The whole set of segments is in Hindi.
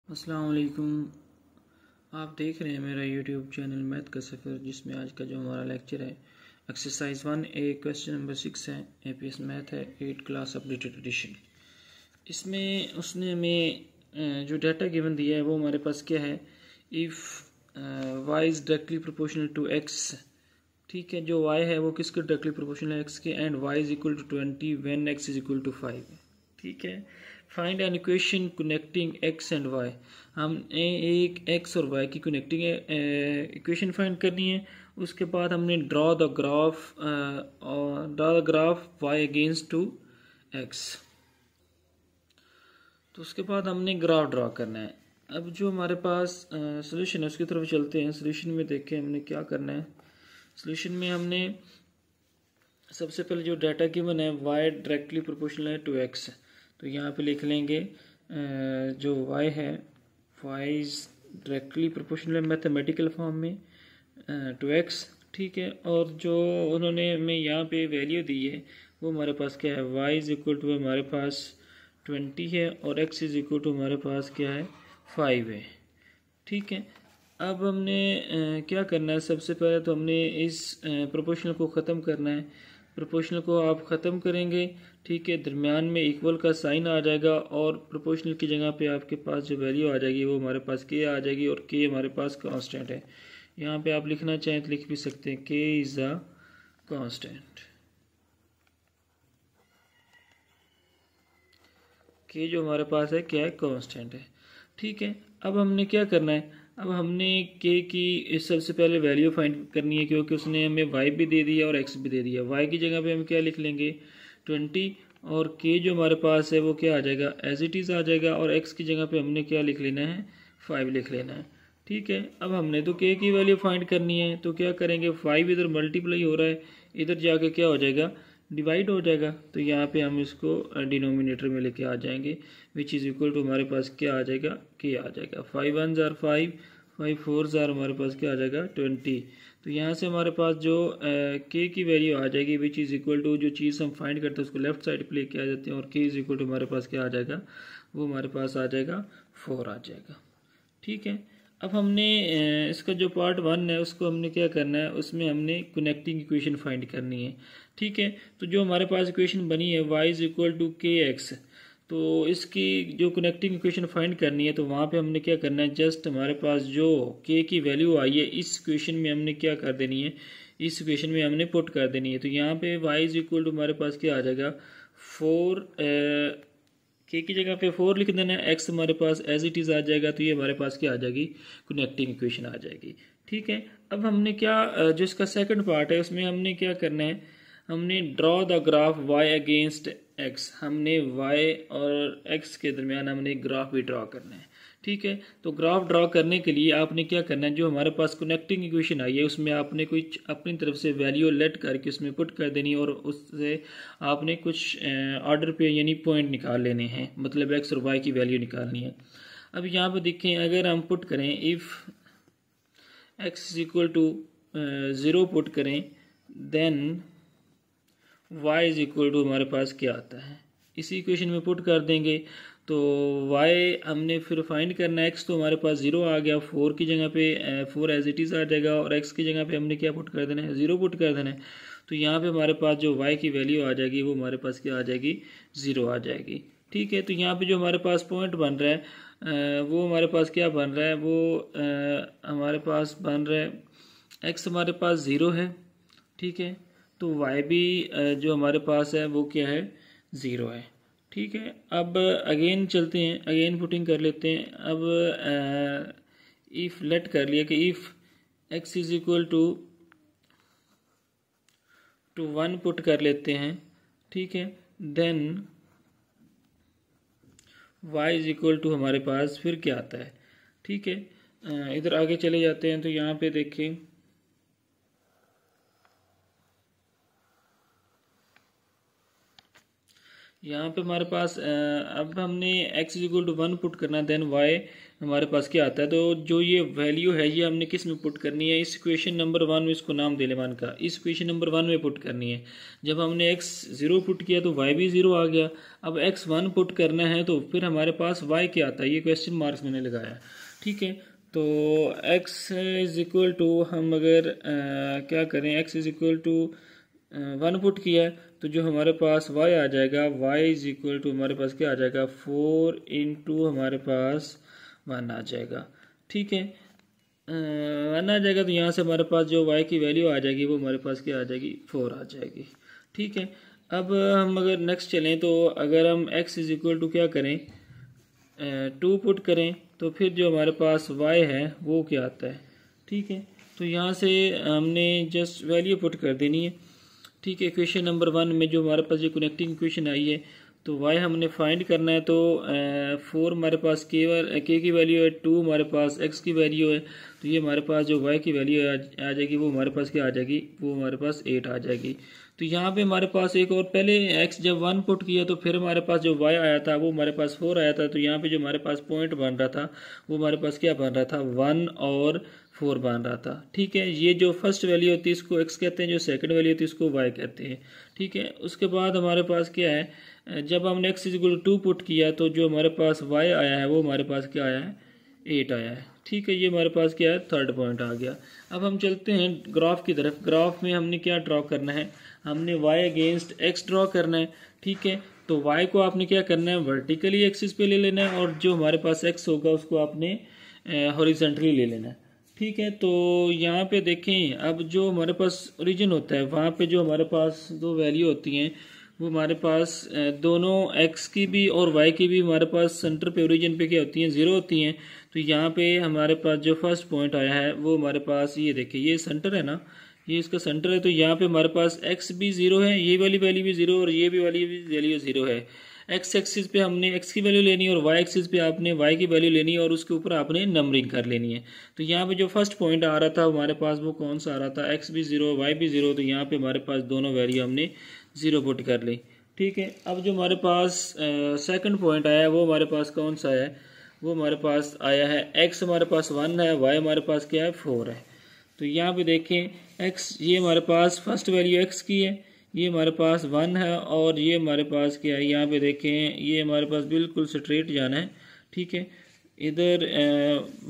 अस्सलाम वालेकुम। आप देख रहे हैं मेरा यूट्यूब चैनल मैथ का सफ़र, जिसमें आज का जो हमारा लेक्चर है एक्सरसाइज 1A क्वेश्चन नंबर 6 है। एपीएस मैथ है 8 क्लास अपडेटेड एडिशन। इसमें उसने हमें जो डाटा गिवन दिया है वो हमारे पास क्या है, if y is directly proportional to x। ठीक है, जो y है वो किसके डायरेक्टली प्रोपोर्शनल है, x के, and y is equal to 20 when x is equal to 5। ठीक है, find an equation connecting x and y। हमने एक x और y की कनेक्टिंग इक्वेशन फाइंड करनी है। उसके बाद हमने draw the graph y against to x। तो उसके बाद हमने ग्राफ ड्रॉ करना है। अब जो हमारे पास सोल्यूशन है उसकी तरफ चलते हैं। सोल्यूशन में देखें हमने क्या करना है। सोल्यूशन में हमने सबसे पहले जो डाटा गिवन है y डायरेक्टली प्रोपोर्शनल है टू x, तो यहाँ पे लिख लेंगे जो y है y is directly proportional mathematical form में टू x। ठीक है, और जो उन्होंने हमें यहाँ पे वैल्यू दी है वो हमारे पास क्या है, y इज इक्वल टू हमारे पास 20 है और x इज इक्वल टू हमारे पास क्या है 5 है। ठीक है, अब हमने क्या करना है, सबसे पहले तो हमने इस प्रोपोर्शनल को ख़त्म करना है। प्रोपोर्शनल को आप ख़त्म करेंगे, ठीक है, दरमियान में इक्वल का साइन आ जाएगा और प्रोपोर्शनल की जगह पे आपके पास जो वैल्यू आ जाएगी वो हमारे पास k आ जाएगी, और k हमारे पास कांस्टेंट है। यहाँ पे आप लिखना चाहें तो लिख भी सकते हैं k is a constant. k जो हमारे पास है क्या है, कांस्टेंट है। ठीक है, अब हमने क्या करना है, अब हमने k की सबसे पहले वैल्यू फाइंड करनी है, क्योंकि उसने हमें y भी दे दिया और x भी दे दिया। y की जगह पे हम क्या लिख लेंगे 20, और k जो हमारे पास है वो क्या आ जाएगा, एज इट इज़ आ जाएगा, और x की जगह पे हमने क्या लिख लेना है 5 लिख लेना है। ठीक है, अब हमने तो k की वैल्यू फाइंड करनी है, तो क्या करेंगे 5 इधर मल्टीप्लाई हो रहा है, इधर जाके क्या हो जाएगा डिवाइड हो जाएगा, तो यहाँ पे हम इसको डिनोमिनेटर में लेके आ जाएंगे, विच इज़ इक्वल टू हमारे पास क्या आ जाएगा k आ जाएगा। 5 1 जार 5, 5 4 जार हमारे पास क्या आ जाएगा 20। तो यहाँ से हमारे पास जो k की वैल्यू आ जाएगी विच इज़ इक्वल टू, जो चीज़ हम फाइंड करते हैं उसको लेफ्ट साइड पे लेके आ जाते हैं, और k इज़ इक्वल टू हमारे पास क्या आ जाएगा, वो हमारे पास आ जाएगा 4 आ जाएगा। ठीक है, अब हमने इसका जो पार्ट 1 है उसको हमने क्या करना है, उसमें हमने कनेक्टिंग इक्वेशन फाइंड करनी है। ठीक है, तो जो हमारे पास इक्वेशन बनी है y इज इक्वल टू के एक्स, तो इसकी जो कनेक्टिंग इक्वेशन फाइंड करनी है, तो वहाँ पे हमने क्या करना है, जस्ट हमारे पास जो k की वैल्यू आई है इस इक्वेशन में हमने क्या कर देनी है, इस इक्वेशन में हमने पुट कर देनी है। तो यहाँ पे y इज इक्वल टू हमारे पास क्या आ जाएगा 4, k की जगह पे 4 लिख देना है, x हमारे पास एज इट इज़ आ जाएगा, तो ये हमारे पास क्या आ जाएगी कनेक्टिंग इक्वेशन आ जाएगी। ठीक है, अब हमने क्या जो इसका सेकंड पार्ट है उसमें हमने क्या करना है, हमने draw the graph y against x, हमने y और x के दरमियान हमने ग्राफ भी ड्रॉ करना है। ठीक है, तो ग्राफ ड्रॉ करने के लिए आपने क्या करना है, जो हमारे पास कनेक्टिंग इक्वेशन आई है उसमें आपने कुछ अपनी तरफ से वैल्यू लेट करके उसमें पुट कर देनी है, और उससे आपने कुछ ऑर्डर पे यानी पॉइंट निकाल लेने हैं, मतलब x और y की वैल्यू निकालनी है। अब यहाँ पर देखें, अगर हम पुट करें if x is equal to 0 put करें, then y is equal to हमारे पास क्या आता है, इसी इक्वेशन में पुट कर देंगे, तो y हमने फिर फाइंड करना है। x तो हमारे पास 0 आ गया, 4 की जगह पे 4 एज इट इज़ आ जाएगा, और x की जगह पे हमने क्या पुट कर देना है 0 पुट कर देना है। तो यहाँ पे हमारे पास जो y की वैल्यू आ जाएगी वो हमारे पास क्या आ जाएगी 0 आ जाएगी। ठीक है, तो यहाँ पे जो हमारे पास पॉइंट बन रहा है वो हमारे पास क्या बन रहा है, वो हमारे पास बन रहा है x हमारे पास 0 है। ठीक है, तो y भी जो हमारे पास है वो क्या है 0 है। ठीक है, अब अगेन चलते हैं, अगेन पुटिंग कर लेते हैं। अब इफ़ लेट कर लिया कि if x is equal to 1 put कर लेते हैं। ठीक है, then y is equal to हमारे पास फिर क्या आता है। ठीक है, इधर आगे चले जाते हैं, तो यहाँ पे देखें यहाँ पे हमारे पास अब हमने x इक्वल टू 1 पुट करना, देन y हमारे पास क्या आता है। तो जो ये वैल्यू है ये हमने किस में पुट करनी है, इस इक्वेशन नंबर 1 में, इसको नाम दे ले मान का, इस इक्वेशन नंबर 1 में पुट करनी है। जब हमने x 0 पुट किया तो y भी 0 आ गया। अब x 1 पुट करना है तो फिर हमारे पास y क्या आता है, ये क्वेश्चन मार्क्स मैंने लगाया। ठीक है, तो x इज इक्वल टू, हम अगर क्या करें, x is equal to 1 put किया है तो जो हमारे पास y आ जाएगा, y इज इक्वल टू हमारे पास क्या आ जाएगा, 4 इंटू हमारे पास 1 आ जाएगा। ठीक है, 1 आ जाएगा तो यहाँ से हमारे पास जो y की वैल्यू आ जाएगी वो हमारे पास क्या आ जाएगी, 4 आ जाएगी। ठीक है, अब हम अगर नेक्स्ट चलें तो अगर हम x इज इक्वल टू क्या करें, 2 पुट करें तो फिर जो हमारे पास y है वो क्या आता है। ठीक है, तो यहाँ से हमने जस्ट वैल्यू पुट कर देनी है। ठीक है, इक्वेशन नंबर 1 में जो हमारे पास जो कनेक्टिंग इक्वेशन आई है तो y हमने फाइंड करना है। तो 4 हमारे पास k की वैल्यू है, 2 हमारे पास x की वैल्यू है, तो ये हमारे पास जो y की वैल्यू आ जाएगी वो हमारे पास क्या आ जाएगी, वो हमारे पास 8 आ जाएगी। तो यहाँ पे हमारे पास एक और, पहले x जब 1 पुट किया तो फिर हमारे पास जो y आया था वो हमारे पास 4 आया था। तो यहाँ पे जो हमारे पास पॉइंट बन रहा था वो हमारे पास क्या बन रहा था, 1 और 4 बन रहा था। ठीक है, ये जो फर्स्ट वैल्यू होती है इसको x कहते हैं, जो सेकंड वैल्यू होती है इसको y कहते हैं। ठीक है, उसके बाद हमारे पास क्या है, जब हमने x इक्वल 2 पुट किया तो जो हमारे पास y आया है वो हमारे पास क्या आया है, 8 आया है। ठीक है, ये हमारे पास क्या है, थर्ड पॉइंट आ गया। अब हम चलते हैं ग्राफ की तरफ। ग्राफ में हमने क्या ड्रॉ करना है, हमने y अगेंस्ट x ड्रॉ करना है। ठीक है, तो y को आपने क्या करना है, वर्टिकली एक्सिस पे ले लेना है, और जो हमारे पास x होगा उसको आपने हॉरिजॉन्टली ले लेना है। ठीक है, तो यहाँ पे देखें, अब जो हमारे पास ओरिजिन होता है वहाँ पे जो हमारे पास दो वैल्यू होती हैं वो हमारे पास दोनों x की भी और y की भी हमारे पास सेंटर पे, ओरिजिन पे क्या होती हैं, 0 होती हैं। तो यहाँ पे हमारे पास जो फर्स्ट पॉइंट आया है वो हमारे पास, ये देखिए ये सेंटर है ना, ये इसका सेंटर है। तो यहाँ पे हमारे पास x भी 0 है, ये वाली वैल्यू भी 0 और ये भी वाली वैल्यू 0 है। x एक्सिस पे हमने x की वैल्यू लेनी है और y एक्सिस पे आपने y की वैल्यू लेनी है और उसके ऊपर आपने नंबरिंग कर लेनी है। तो यहाँ पे जो फर्स्ट पॉइंट आ रहा था हमारे पास वो कौन सा आ रहा था, x भी 0 y भी 0। तो यहाँ पे हमारे पास दोनों वैल्यू हमने 0 पुट कर ली। ठीक है, अब जो हमारे पास सेकंड पॉइंट आया है वो हमारे पास कौन सा है, वो हमारे पास आया है x हमारे पास 1 है, y हमारे पास क्या है, 4 है। तो यहाँ पे देखें x, ये हमारे पास फर्स्ट वैल्यू x की है, ये हमारे पास 1 है, और ये हमारे पास क्या है, यहाँ पे देखें ये हमारे पास बिल्कुल स्ट्रेट जाना है। ठीक है, इधर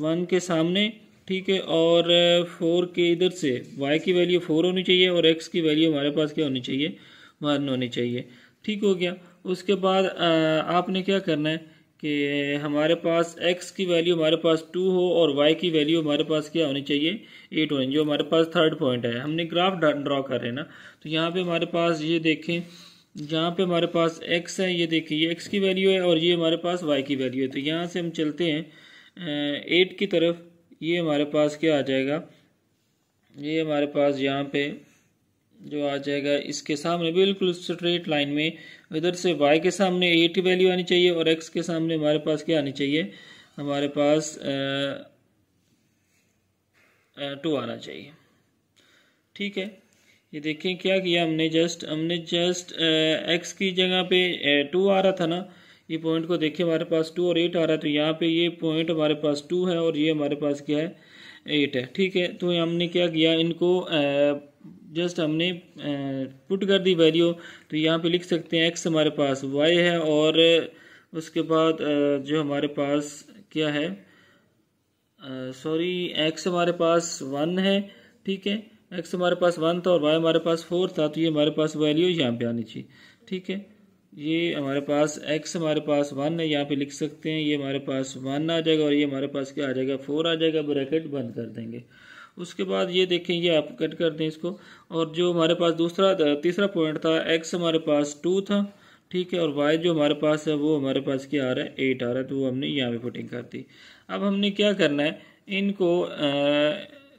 1 के सामने, ठीक है, और 4 के इधर से y की वैल्यू 4 होनी चाहिए और x की वैल्यू हमारे पास क्या होनी चाहिए, 1 होनी चाहिए। ठीक हो गया। उसके बाद आपने क्या करना है कि हमारे पास x की वैल्यू हमारे पास 2 हो और y की वैल्यू हमारे पास क्या होनी चाहिए, 8 होनी, जो हमारे पास थर्ड पॉइंट है। हमने ग्राफ ड्रॉ कर रहे हैं ना, तो यहाँ पे हमारे पास ये देखें, जहाँ पे हमारे पास x है, ये देखिए ये x की वैल्यू है और ये हमारे पास y की वैल्यू है। तो यहाँ से हम चलते हैं 8 की तरफ, ये हमारे पास क्या आ जाएगा, ये हमारे पास यहाँ पे जो आ जाएगा, इसके सामने बिल्कुल स्ट्रेट लाइन में इधर से y के सामने 8 की वैल्यू आनी चाहिए और x के सामने हमारे पास क्या आनी चाहिए, हमारे पास 2 आना चाहिए। ठीक है, ये देखें क्या किया हमने जस्ट x की जगह पे 2 आ रहा था ना, ये पॉइंट को देखिए हमारे पास 2 और 8 आ रहा है। तो यहाँ पे ये पॉइंट हमारे पास 2 है और ये हमारे पास क्या है, 8 है। ठीक है, तो हमने क्या किया, इनको जस्ट हमने पुट कर दी वैल्यू। तो यहाँ पे लिख सकते हैं x हमारे पास y है और उसके बाद जो हमारे पास क्या है, सॉरी x हमारे पास 1 है। ठीक है, x हमारे पास 1 था और y हमारे पास 4 था, तो ये हमारे पास वैल्यू यहाँ पे आनी चाहिए। ठीक है, ये हमारे पास x हमारे पास 1 है, यहाँ पे लिख सकते हैं, ये हमारे पास 1 आ जाएगा और ये हमारे पास क्या आ जाएगा, 4 आ जाएगा। ब्रैकेट बंद कर देंगे। उसके बाद ये देखें, ये आप कट कर दें इसको, और जो हमारे पास तीसरा पॉइंट था, x हमारे पास 2 था। ठीक है, और y जो हमारे पास है वो हमारे पास क्या आ रहा है, 8 आ रहा है, तो वो हमने यहाँ पे पुटिंग कर दी। अब हमने क्या करना है, इनको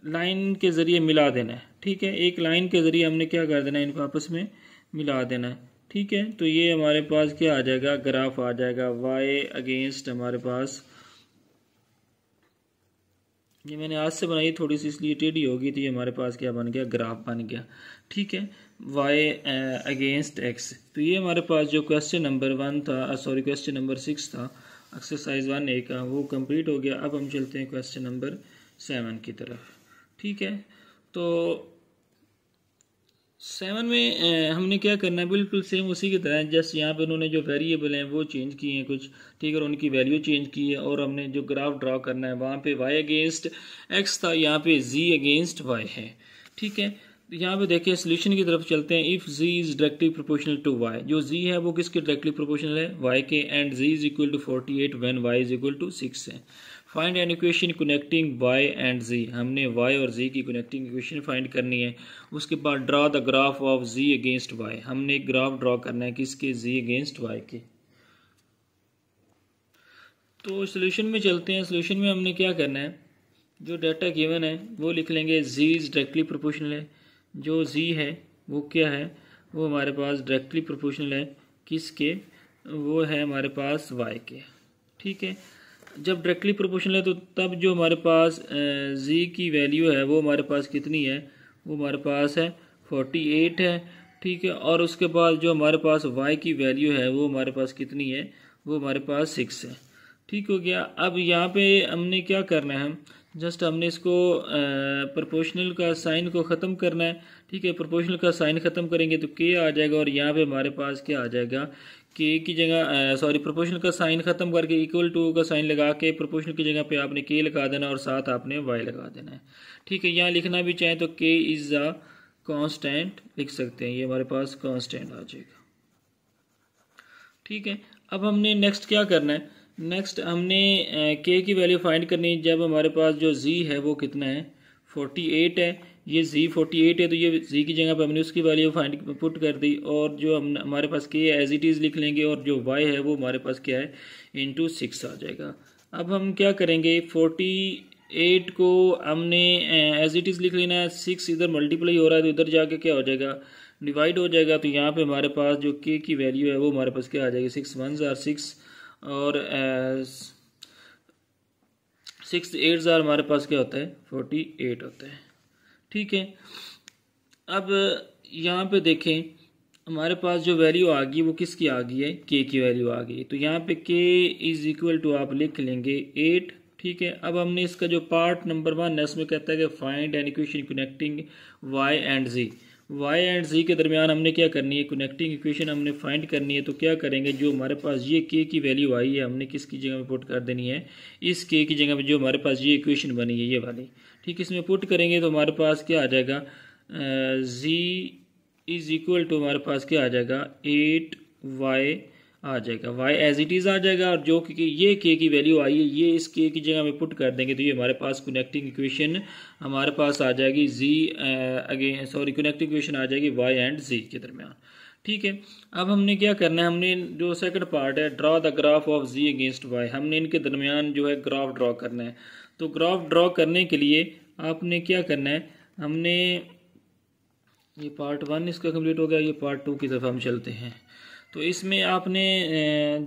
लाइन के ज़रिए मिला देना है। ठीक है, एक लाइन के ज़रिए हमने क्या कर देना है, इनको आपस में मिला देना है। ठीक है, तो ये हमारे पास क्या आ जाएगा, ग्राफ आ जाएगा y अगेंस्ट हमारे पास, ये मैंने आज से बनाई थोड़ी सी इसलिए टेढ़ी होगी, तो ये हमारे पास क्या बन गया, ग्राफ बन गया। ठीक है, वाई अगेंस्ट एक्स। तो ये हमारे पास जो क्वेश्चन नंबर 1 था, सॉरी क्वेश्चन नंबर 6 था एक्सरसाइज 1A का, वो कंप्लीट हो गया। अब हम चलते हैं क्वेश्चन नंबर 7 की तरफ। ठीक है, तो 7 में हमने क्या करना है, बिल्कुल सेम उसी की तरह। जस्ट यहाँ पे उन्होंने जो वेरिएबल हैं वो चेंज किए हैं कुछ, ठीक है, और उनकी वैल्यू चेंज की है। और हमने जो ग्राफ ड्रा करना है वहाँ पे y अगेंस्ट x था, यहाँ पे z अगेंस्ट y है। ठीक है, तो यहाँ पे देखिए सोल्यूशन की तरफ चलते हैं। If z is directly proportional to y, जो z है वो किसके डायरेक्टली प्रोपोर्शनल है, y के, and z is equal to 48 when y is equal to 6 है। Find an equation connecting y and z, हमने y और z की कनेक्टिंग इक्वेशन फाइंड करनी है। उसके बाद draw the graph of z against y, हमने एक ग्राफ ड्रा करना है किसके, z अगेंस्ट y के। तो सोल्यूशन में चलते हैं। सोल्यूशन में हमने क्या करना है, जो डाटा गिवन है वो लिख लेंगे। z इज़ डायरेक्टली प्रोपोर्शनल है, जो z है वो क्या है, वो हमारे पास डायरेक्टली प्रोपोर्शनल है किसके, वो है हमारे पास y के। ठीक है, जब डायरेक्टली प्रोपोर्शनल है तो तब जो हमारे पास z की वैल्यू है वो हमारे पास कितनी है, वो हमारे पास है 48 है। ठीक है, और उसके बाद जो हमारे पास y की वैल्यू है वो हमारे पास कितनी है, वो हमारे पास 6 है। ठीक हो गया। अब यहाँ पे हमने क्या करना है, जस्ट हमने इसको प्रोपोर्शनल का साइन को ख़त्म करना है। ठीक है, प्रोपोर्शनल का साइन ख़त्म करेंगे तो k आ जाएगा, और यहाँ पे हमारे पास क्या आ जाएगा, k की जगह सॉरी प्रोपोर्शनल का साइन ख़त्म करके इक्वल टू का साइन लगा के प्रोपोर्शनल की जगह पे आपने k लगा देना और साथ आपने y लगा देना है। ठीक है, यहाँ लिखना भी चाहें तो k इज़ अ कांस्टेंट लिख सकते हैं, ये हमारे पास कांस्टेंट आ जाएगा। ठीक है, अब हमने नेक्स्ट क्या करना है, नेक्स्ट हमने k की वैल्यू फाइंड करनी है। जब हमारे पास जो z है वो कितना है, 48 है, ये z 48 है, तो ये z की जगह पर हमने उसकी वैल्यू फाइंड पुट कर दी, और जो हम हमारे पास k एज इट इज़ लिख लेंगे, और जो y है वो हमारे पास क्या है, इंटू 6 आ जाएगा। अब हम क्या करेंगे, 48 को हमने एज इट इज़ लिख लेना है, 6 इधर मल्टीप्लाई हो रहा है तो इधर जाके क्या हो जाएगा, डिवाइड हो जाएगा। तो यहाँ पे हमारे पास जो k की वैल्यू है वो हमारे पास क्या आ जाएगी, 6 1s are 6 और 6 8s are हमारे पास क्या होता है, 48 होता है। ठीक है, अब यहाँ पे देखें हमारे पास जो वैल्यू आ गई वो किसकी आ गई है, k की वैल्यू आ गई। तो यहाँ पे k इज इक्वल टू आप लिख लेंगे 8। ठीक है, अब हमने इसका जो पार्ट नंबर 1 है उसमें कहता है कि find an equation connecting y and z, y and z के दरमियान हमने क्या करनी है, कनेक्टिंग इक्वेशन हमने फाइंड करनी है। तो क्या करेंगे, जो हमारे पास ये k की वैल्यू आई है हमने किसकी जगह में पुट कर देनी है, इस k की जगह पे जो हमारे पास ये इक्वेशन बनी है ये वाली। ठीक, इसमें पुट करेंगे तो हमारे पास क्या आ जाएगा, z इज इक्वल टू हमारे पास क्या आ जाएगा, 8y आ जाएगा, y एज इट इज़ आ जाएगा, और जो कि ये k की वैल्यू आई है ये इस k की जगह में पुट कर देंगे तो ये हमारे पास कनेक्टिंग इक्वेशन हमारे पास आ जाएगी कनेक्टिंग इक्वेशन आ जाएगी y एंड z के दरमियान। ठीक है, अब हमने क्या करना है, हमने जो सेकंड पार्ट है draw the graph of z against y, हमने इनके दरमियान जो है ग्राफ ड्रॉ करना है। तो ग्राफ ड्रॉ करने के लिए आपने क्या करना है, हमने ये पार्ट 1 इसका कंप्लीट हो गया, ये पार्ट 2 की तरफ हम चलते हैं। तो इसमें आपने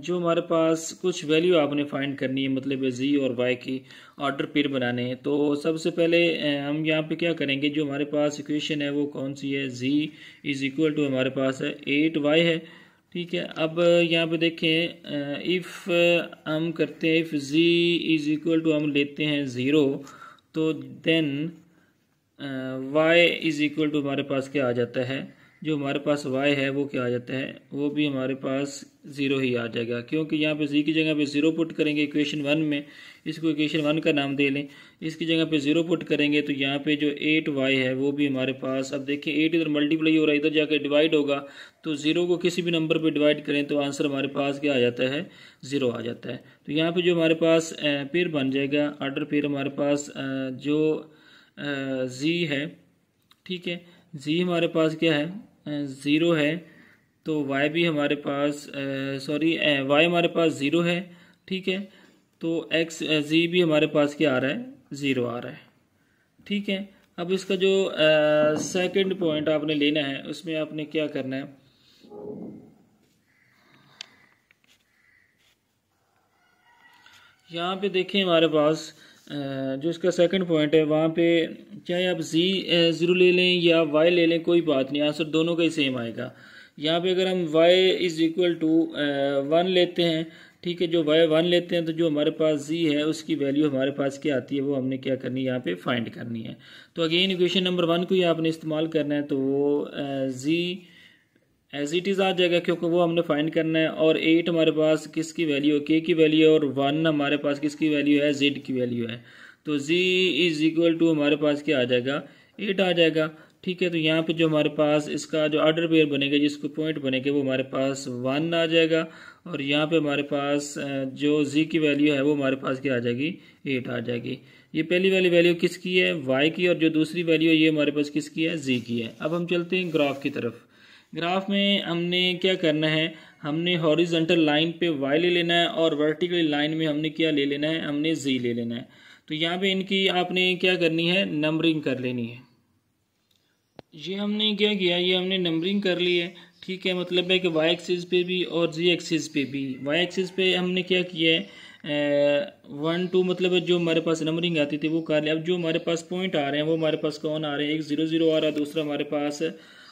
जो हमारे पास कुछ वैल्यू आपने फाइंड करनी है, मतलब z और y की ऑर्डर पेयर बनाने हैं। तो सबसे पहले हम यहाँ पे क्या करेंगे, जो हमारे पास इक्वेशन है वो कौन सी है, z इज़ इक्वल टू हमारे पास है 8y है। ठीक है, अब यहाँ पे देखें इफ़ हम करते हैं if z is equal to हम लेते हैं 0, तो then y is equal to हमारे पास क्या आ जाता है, जो हमारे पास y है वो क्या आ जाता है, वो भी हमारे पास 0 ही आ जाएगा, क्योंकि यहाँ पे z की जगह पे 0 पुट करेंगे इक्वेशन 1 में, इसको इक्वेशन 1 का नाम दे लें, इसकी जगह पे 0 पुट करेंगे तो यहाँ पे जो 8y है वो भी हमारे पास, अब देखिए 8 इधर मल्टीप्लाई हो रहा है, इधर जाकर डिवाइड होगा, तो 0 को किसी भी नंबर पर डिवाइड करें तो आंसर हमारे पास क्या आ जाता है, 0 आ जाता है। तो यहाँ पर जो हमारे पास पेयर बन जाएगा, ऑर्डर पेयर हमारे पास जो z है, ठीक है, z हमारे पास क्या है, 0 है, तो y भी हमारे पास y हमारे पास 0 है। ठीक है, तो z भी हमारे पास क्या आ रहा है, 0 आ रहा है। ठीक है, अब इसका जो सेकंड पॉइंट आपने लेना है उसमें आपने क्या करना है, यहाँ पे देखें हमारे पास जो इसका सेकंड पॉइंट है वहाँ पे चाहे आप z 0 ले लें या y ले लें, कोई बात नहीं, आंसर दोनों का ही सेम आएगा। यहाँ पे अगर हम y इज इक्वल टू 1 लेते हैं, ठीक है, जो y 1 लेते हैं तो जो हमारे पास z है उसकी वैल्यू हमारे पास क्या आती है वो हमने क्या करनी है यहाँ पे फाइंड करनी है। तो अगेन इक्वेशन नंबर 1 को ही आपने इस्तेमाल करना है, तो वो z एज इट इज़ आ जाएगा क्योंकि वो हमने फाइंड करना है। और 8 हमारे पास किसकी वैल्यू है, k की वैल्यू है, और 1 हमारे पास किसकी वैल्यू है, z की वैल्यू है। तो z इज इक्वल टू हमारे पास क्या आ जाएगा, 8 आ जाएगा। ठीक है, तो यहाँ पे जो हमारे पास इसका जो ऑर्डर पेयर बनेगा, जिसको पॉइंट बनेगा वो हमारे पास 1 आ जाएगा, और यहाँ पे हमारे पास जो z की वैल्यू है वो हमारे पास क्या आ जाएगी, 8 आ जाएगी। ये पहली वाली वैल्यू किसकी है, y की, और जो दूसरी वैल्यू है ये हमारे पास किसकी है, z की है। अब हम चलते हैं ग्राफ की तरफ। ग्राफ में हमने क्या करना है, हमने हॉरिजॉन्टल लाइन पे y ले लेना है और वर्टिकल लाइन में हमने क्या ले लेना है, हमने z ले लेना है। तो यहाँ पे इनकी आपने क्या करनी है, नंबरिंग कर लेनी है। ये हमने क्या किया, ये हमने नंबरिंग कर ली है। ठीक है, मतलब है कि y एक्सिस पे भी और z एक्सिस पे भी। y एक्सिस पे हमने क्या किया है, 1 2 मतलब जो हमारे पास नंबरिंग आती थी वो कर लिया। अब जो हमारे पास पॉइंट आ रहे हैं वो हमारे पास कौन आ रहे हैं, एक 0 0 आ रहा है, दूसरा हमारे पास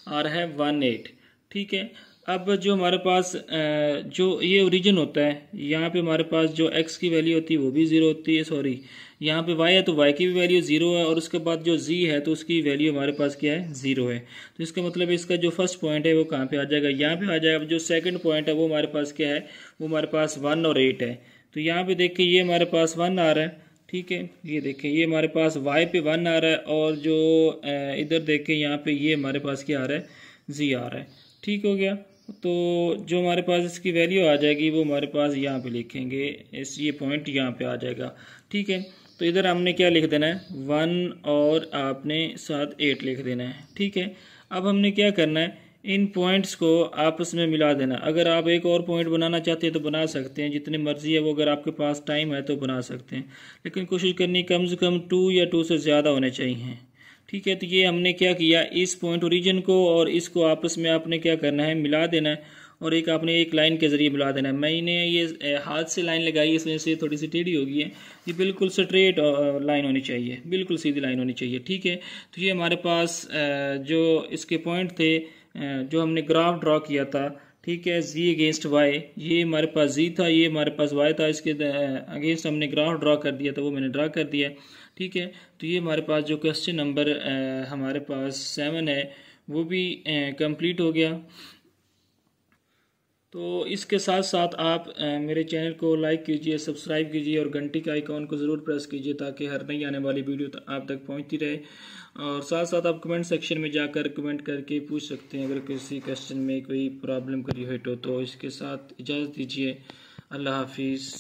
आ रहा है 1 8। ठीक है, अब जो हमारे पास जो ये ओरिजिन होता है, यहाँ पे हमारे पास जो x की वैल्यू होती है वो भी 0 होती है, सॉरी यहाँ पे y है तो y की भी वैल्यू 0 है, और उसके बाद जो z है तो उसकी वैल्यू हमारे पास क्या है, 0 है। तो इसका मतलब इसका जो फर्स्ट पॉइंट है वो कहाँ पे आ जाएगा, यहाँ पे आ जाएगा। जो सेकंड पॉइंट है वो हमारे पास क्या है, वो हमारे पास 1 और 8 है। तो यहाँ पे देखिए ये हमारे पास 1 आ रहा है। ठीक है, ये देखें ये हमारे पास y पे 1 आ रहा है, और जो इधर देखें यहाँ पे ये हमारे पास क्या आ रहा है, z आ रहा है। ठीक हो गया, तो जो हमारे पास इसकी वैल्यू आ जाएगी वो हमारे पास यहाँ पे लिखेंगे, इस ये पॉइंट यहाँ पे आ जाएगा। ठीक है, तो इधर हमने क्या लिख देना है, 1 और आपने साथ 8 लिख देना है। ठीक है, अब हमने क्या करना है, इन पॉइंट्स को आपस में मिला देना। अगर आप एक और पॉइंट बनाना चाहते हैं तो बना सकते हैं, जितनी मर्जी है वो, अगर आपके पास टाइम है तो बना सकते हैं, लेकिन कोशिश करनी कम से कम 2 या 2 से ज़्यादा होने चाहिए। ठीक है, तो ये हमने क्या किया, इस पॉइंट ओरिजिन को और इसको आपस में आपने क्या करना है, मिला देना है, और एक आपने एक लाइन के ज़रिए मिला देना है। मैंने ये हाथ से लाइन लगाई, इस वजह से थोड़ी सी टेढ़ी हो गई है। ये बिल्कुल स्ट्रेट लाइन होनी चाहिए, बिल्कुल सीधी लाइन होनी चाहिए। ठीक है, तो ये हमारे पास जो इसके पॉइंट थे, जो हमने ग्राफ ड्रॉ किया था, ठीक है, z अगेंस्ट y, ये हमारे पास z था, ये हमारे पास y था, इसके अगेंस्ट हमने ग्राफ ड्रॉ कर दिया था, वो मैंने ड्रा कर दिया। ठीक है, तो ये हमारे पास जो क्वेश्चन नंबर हमारे पास 7 है वो भी कंप्लीट हो गया। तो इसके साथ साथ आप मेरे चैनल को लाइक कीजिए, सब्सक्राइब कीजिए, और घंटी का आइकॉन को ज़रूर प्रेस कीजिए ताकि हर नई आने वाली वीडियो आप तक पहुंचती रहे। और साथ साथ आप कमेंट सेक्शन में जाकर कमेंट करके पूछ सकते हैं अगर किसी क्वेश्चन में कोई प्रॉब्लम करी हो तो। इसके साथ इजाज़त दीजिए, अल्लाह हाफिज़।